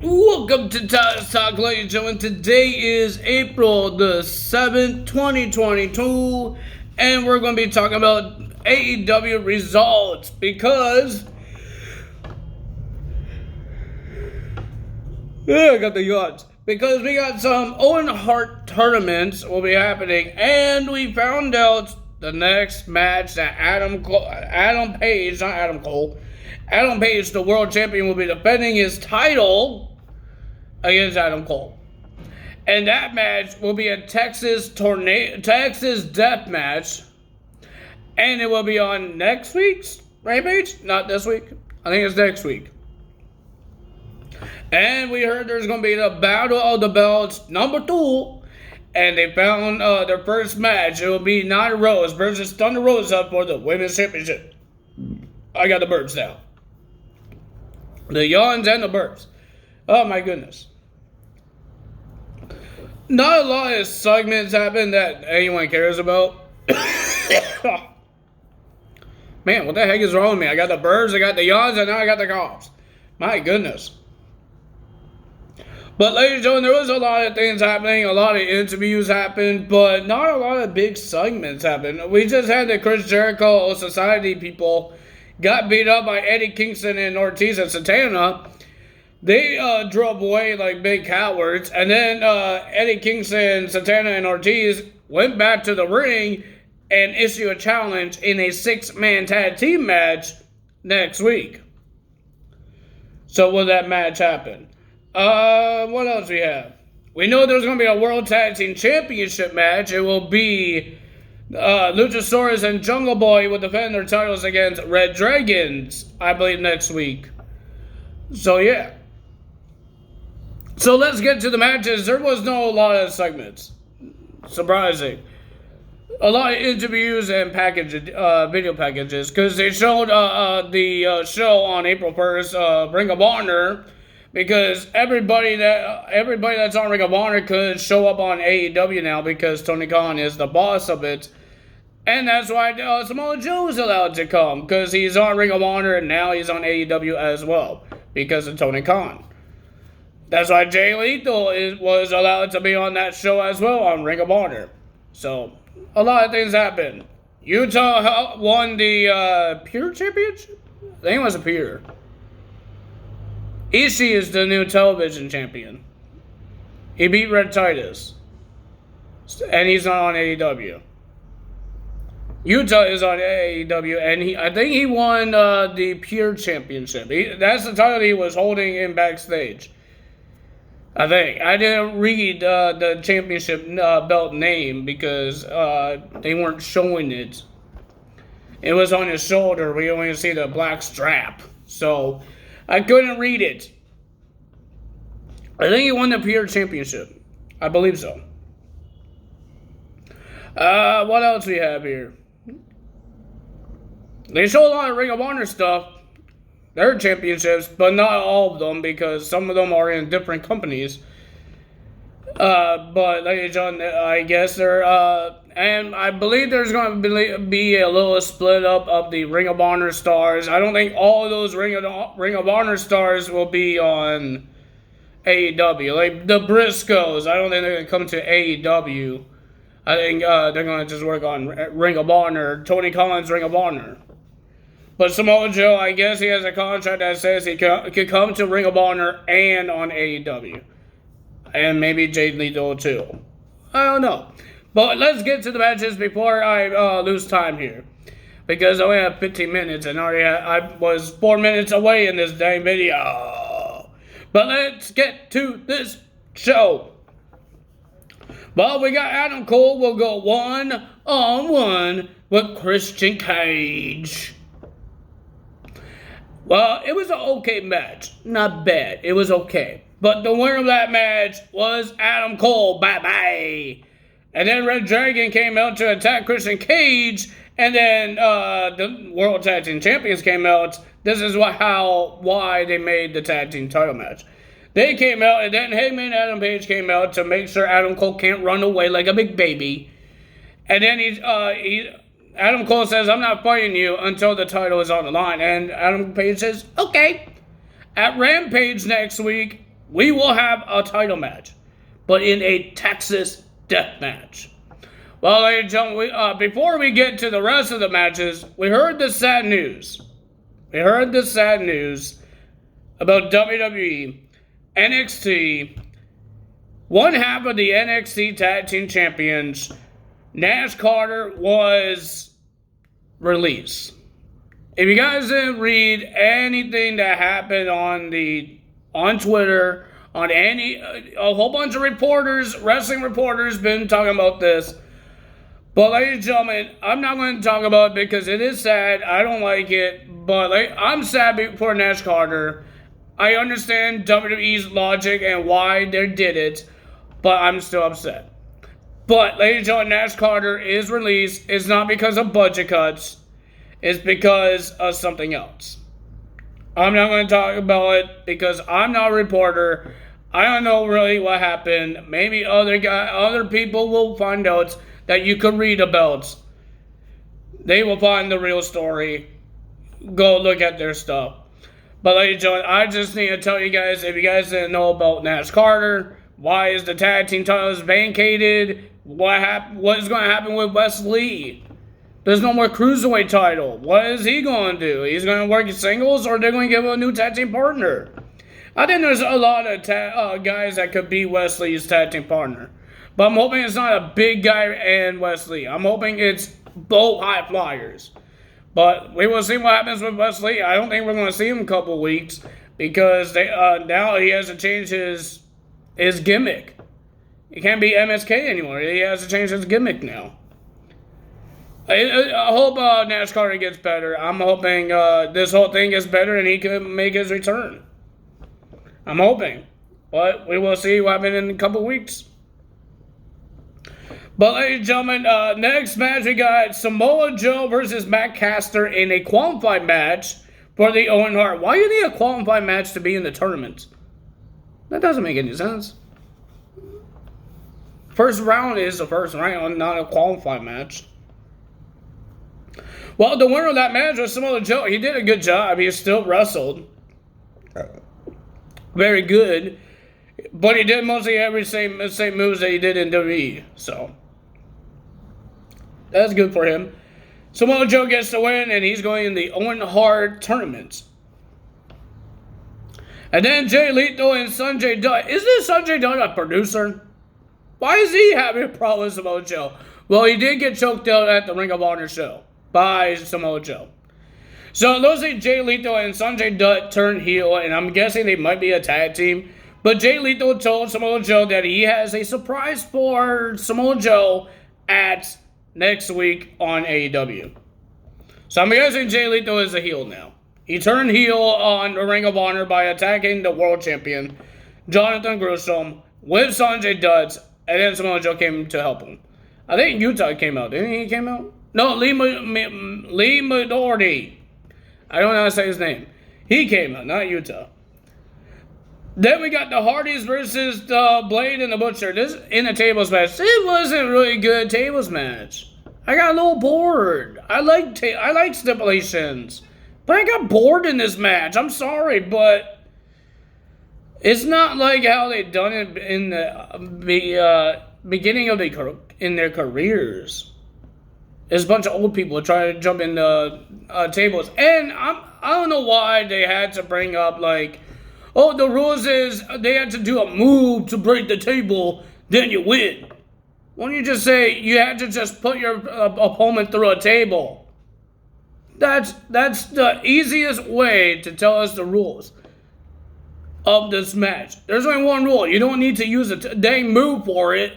Welcome to Taz Talk, ladies and gentlemen. Today is April the 7th, 2022, and we're going to be talking about AEW results because I got the yawns. Because we got some Owen Hart tournaments will be happening, and we found out the next match that Adam Page, the world champion, will be defending his title against Adam Cole. And that match will be a Texas death match, and it will be on next week's Rampage, not this week. I think it's next week. And we heard there's going to be the Battle of the Belts number 2. And they found their first match. It will be Nyla Rose versus Thunder Rosa for the Women's Championship. I got the burps now. The yawns and the burps. Oh my goodness. Not a lot of segments happen that anyone cares about. Man, what the heck is wrong with me? I got the burps, I got the yawns, and now I got the coughs. My goodness. But ladies and gentlemen, there was a lot of things happening, a lot of interviews happened, but not a lot of big segments happened. We just had the Chris Jericho Society people got beat up by Eddie Kingston and Ortiz and Santana. They drove away like big cowards, and then Eddie Kingston, Santana, and Ortiz went back to the ring and issued a challenge in a 6-man tag team match next week. So will that match happen? What else we have? We know there's going to be a World Tag Team Championship match. It will be Luchasaurus and Jungle Boy will defend their titles against Red Dragons, I believe, next week. So, yeah. So, let's get to the matches. There was no lot of segments. Surprising. A lot of interviews and video packages, because they showed the show on April 1st, Ring of Honor. Because everybody that's on Ring of Honor could show up on AEW now because Tony Khan is the boss of it. And that's why Samoa Joe is allowed to come. Because he's on Ring of Honor and now he's on AEW as well. Because of Tony Khan. That's why Jay Lethal was allowed to be on that show as well on Ring of Honor. So, a lot of things happened. Utah won the Pure Championship? I think it was a Pure. Ishii is the new television champion. He beat Red Titus. And he's not on AEW. Utah is on AEW, and I think he won the Pure Championship. That's the title he was holding in backstage. I think. I didn't read the championship belt name because they weren't showing it. It was on his shoulder. We only see the black strap. So I couldn't read it. I think he won the Pure Championship. I believe so. What else we have here? They show a lot of Ring of Honor stuff. Their championships, but not all of them because some of them are in different companies. But ladies and gentlemen, I guess they're and I believe there's going to be a little split up of the Ring of Honor stars. I don't think all of those Ring of Honor stars will be on AEW. Like the Briscoes, I don't think they're going to come to AEW. I think they're going to just work on Ring of Honor, Tony Khan's Ring of Honor. But Samoa Joe, I guess he has a contract that says he could come to Ring of Honor and on AEW. And maybe Jay Lethal too. I don't know. But let's get to the matches before I lose time here. Because I only have 15 minutes and I was 4 minutes away in this dang video. But let's get to this show. Well, we got Adam Cole will go 1-on-1 with Christian Cage. Well, it was an okay match. Not bad. It was okay. But the winner of that match was Adam Cole. Bye-bye. And then Red Dragon came out to attack Christian Cage. And then the World Tag Team Champions came out. This is why they made the Tag Team title match. They came out, and then Hangman Adam Page came out to make sure Adam Cole can't run away like a big baby. And then Adam Cole says, I'm not fighting you until the title is on the line. And Adam Page says, okay. At Rampage next week, We will have a title match, but in a Texas death match. Well, ladies and gentlemen, before we get to the rest of the matches, we heard the sad news. We heard the sad news about WWE, NXT, one half of the NXT Tag Team Champions, Nash Carter, was released. If you guys didn't read anything that happened on Twitter, on a whole bunch of reporters, wrestling reporters, been talking about this. But ladies and gentlemen, I'm not going to talk about it because it is sad. I don't like it. But I'm sad for Nash Carter. I understand WWE's logic and why they did it. But I'm still upset. But ladies and gentlemen, Nash Carter is released. It's not because of budget cuts. It's because of something else. I'm not going to talk about it because I'm not a reporter. I don't know really what happened. Maybe other people will find out that you could read about. They will find the real story. Go look at their stuff. But ladies and gentlemen, I just need to tell you guys, if you guys didn't know about Nash Carter, why is the tag team titles vacated? What is going to happen with Wes Lee? There's no more cruiserweight title. What is he going to do? He's going to work in singles, or they're going to give him a new tag team partner? I think there's a lot of guys that could be Wes Lee's tag team partner. But I'm hoping it's not a big guy and Wes Lee. I'm hoping it's both high flyers. But we will see what happens with Wes Lee. I don't think we're going to see him in a couple weeks because now he has to change his gimmick. He can't be MSK anymore. He has to change his gimmick now. I hope Nash Carter gets better. I'm hoping this whole thing gets better and he can make his return. I'm hoping. But we will see what happens in a couple weeks. But ladies and gentlemen, next match we got Samoa Joe versus Matt Caster in a qualified match for the Owen Hart. Why do you need a qualified match to be in the tournament? That doesn't make any sense. First round is the first round, not a qualified match. Well, the winner of that match was Samoa Joe. He did a good job. He still wrestled. Very good. But he did mostly every same moves that he did in WWE. So that's good for him. Samoa Joe gets the win, and he's going in the Owen Hart tournament. And then Jay Lethal and Sanjay Dutt. Isn't Sanjay Dutt a producer? Why is he having a problem with Samoa Joe? Well, he did get choked out at the Ring of Honor show by Samoa Joe. So it looks like Jay Lethal and Sanjay Dutt turned heel, and I'm guessing they might be a tag team. But Jay Lethal told Samoa Joe that he has a surprise for Samoa Joe at next week on AEW. So I'm guessing Jay Lethal is a heel now. He turned heel on the Ring of Honor by attacking the world champion, Jonathan Gresham, with Sanjay Dutt, and then Samoa Joe came to help him. I think Utah came out. Didn't he came out? No, Lee Midori. I don't know how to say his name. He came out, not Utah. Then we got the Hardys versus the Blade and the Butcher. This in a tables match. It wasn't really good tables match. I got a little bored. I like stipulations, but I got bored in this match. I'm sorry, but it's not like how they done it in the beginning of their careers. There's a bunch of old people trying to jump in the tables, and I don't know why they had to bring up like, oh, the rules is they had to do a move to break the table, then you win. Why don't you just say you had to just put your opponent through a table? That's the easiest way to tell us the rules of this match. There's only one rule. You don't need to use a dang move for it.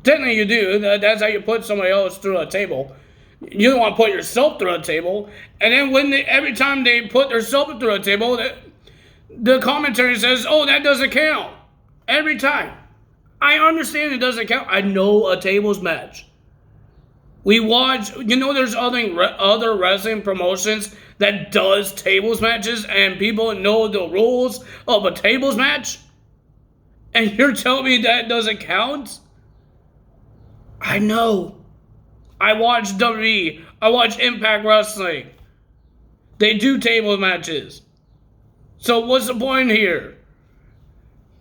Technically you do. That's how you put somebody else through a table. You don't want to put yourself through a table. And then every time they put themselves through a table, the commentary says, oh, that doesn't count. Every time. I understand it doesn't count. I know a tables match. We watch, there's other wrestling promotions that does tables matches and people know the rules of a tables match? And you're telling me that doesn't count? I know. I watch WWE. I watch Impact Wrestling. They do table matches. So what's the point here?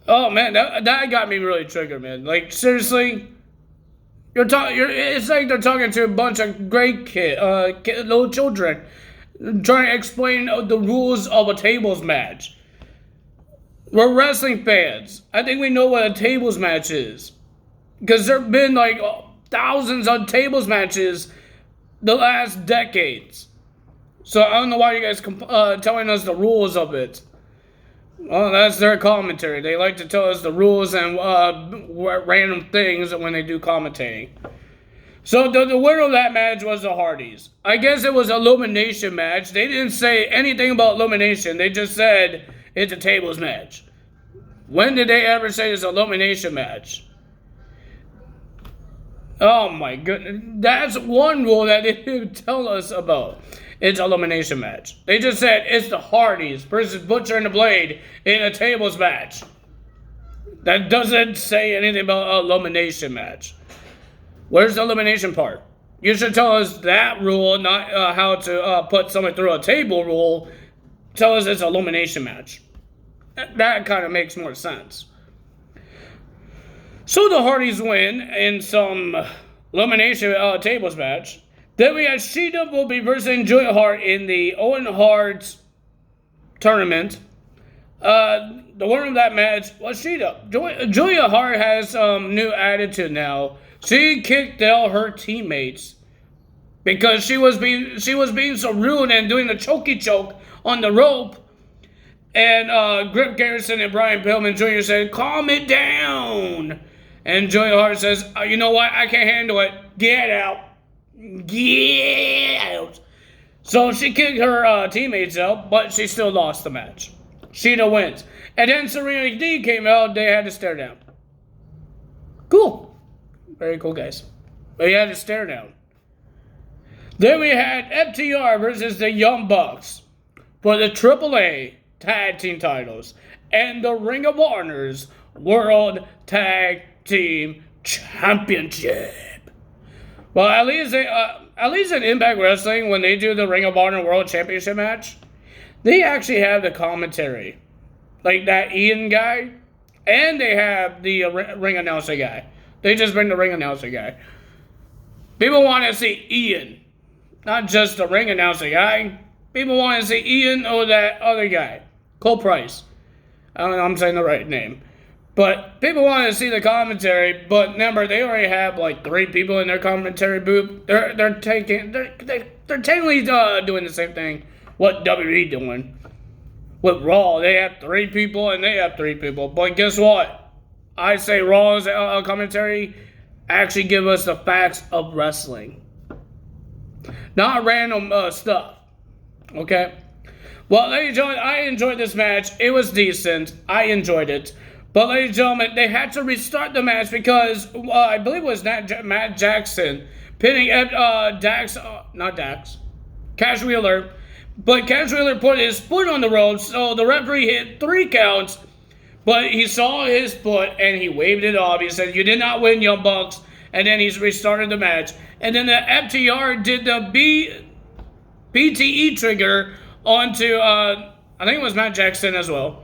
Oh man, that got me really triggered, man. Like seriously, it's like they're talking to a bunch of great little children, trying to explain the rules of a tables match. We're wrestling fans. I think we know what a tables match is, because there've been like thousands of tables matches the last decades. So I don't know why you guys telling us the rules of it. Well, that's their commentary. They like to tell us the rules and random things when they do commentating. So the winner of that match was the Hardys. I guess it was an elimination match. They didn't say anything about elimination. They just said it's a tables match. When did they ever say it's an elimination match? Oh my goodness. That's one rule that they didn't tell us about. It's an elimination match. They just said it's the Hardys versus Butcher and the Blade in a tables match. That doesn't say anything about an elimination match. Where's the elimination part? You should tell us that rule, not how to put someone through a table rule. Tell us it's an elimination match. That kind of makes more sense. So the Hardys win in some elimination tables match. Then we have Sheeta will be versus Julia Hart in the Owen Hart tournament. The winner of that match was Sheeta. Julia Hart has new attitude now. She kicked out her teammates because she was being so rude and doing the chokey choke on the rope. And Grip Garrison and Brian Pillman Jr. said, "Calm it down." And Julia Hart says, "You know what? I can't handle it. Get out. Get out." So she kicked her teammates out, but she still lost the match. Sheeta wins. And then Serena D came out. They had to stare down. Cool. Very cool, guys. They had to stare down. Then we had FTR versus the Young Bucks for the AAA Tag Team titles and the Ring of Honor's World Tag Team Championship. Well, at least in Impact Wrestling, when they do the Ring of Honor World Championship match, they actually have the commentary, like that Ian guy, and they have the ring announcer guy. They just bring the ring announcer guy. People want to see Ian, not just the ring announcer guy. People want to see Ian or that other guy, Cole Price. I don't know if I'm saying the right name. But people want to see the commentary, but remember, they already have like 3 people in their commentary booth. They're technically doing the same thing what WWE doing. With Raw, they have 3 people and they have 3 people. But guess what? I say Raw's commentary actually give us the facts of wrestling. Not random stuff. Okay? Well, ladies and gentlemen, I enjoyed this match. It was decent. I enjoyed it. But ladies and gentlemen, they had to restart the match because I believe it was Matt Jackson pinning Cash Wheeler. But Cash Wheeler put his foot on the ropes, so the referee hit 3 counts. But he saw his foot and he waved it off. He said, "You did not win, Young Bucks." And then he's restarted the match. And then the FTR did the BTE trigger onto, I think it was Matt Jackson as well.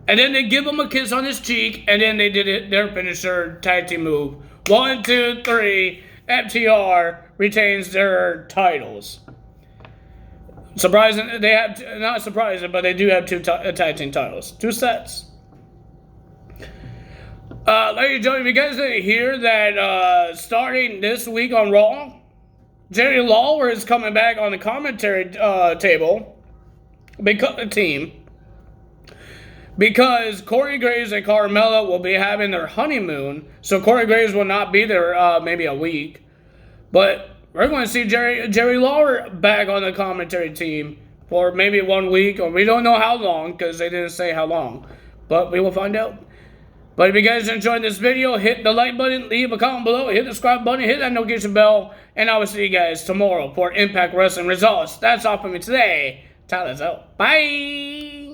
And then they give him a kiss on his cheek, and then they did their finisher tag team move. 1, 2, 3, FTR retains their titles. Surprising, they have, not surprising, but they do have 2 tag team titles. 2 sets. Ladies and gentlemen, you guys didn't hear that starting this week on Raw, Jerry Lawler is coming back on the commentary table because Corey Graves and Carmella will be having their honeymoon. So Corey Graves will not be there maybe a week. But we're going to see Jerry Lawler back on the commentary team for maybe 1 week, or we don't know how long because they didn't say how long. But we will find out. But if you guys enjoyed this video, hit the like button, leave a comment below, hit the subscribe button, hit that notification bell, and I will see you guys tomorrow for Impact Wrestling Results. That's all for me today. Tyler's out. Bye!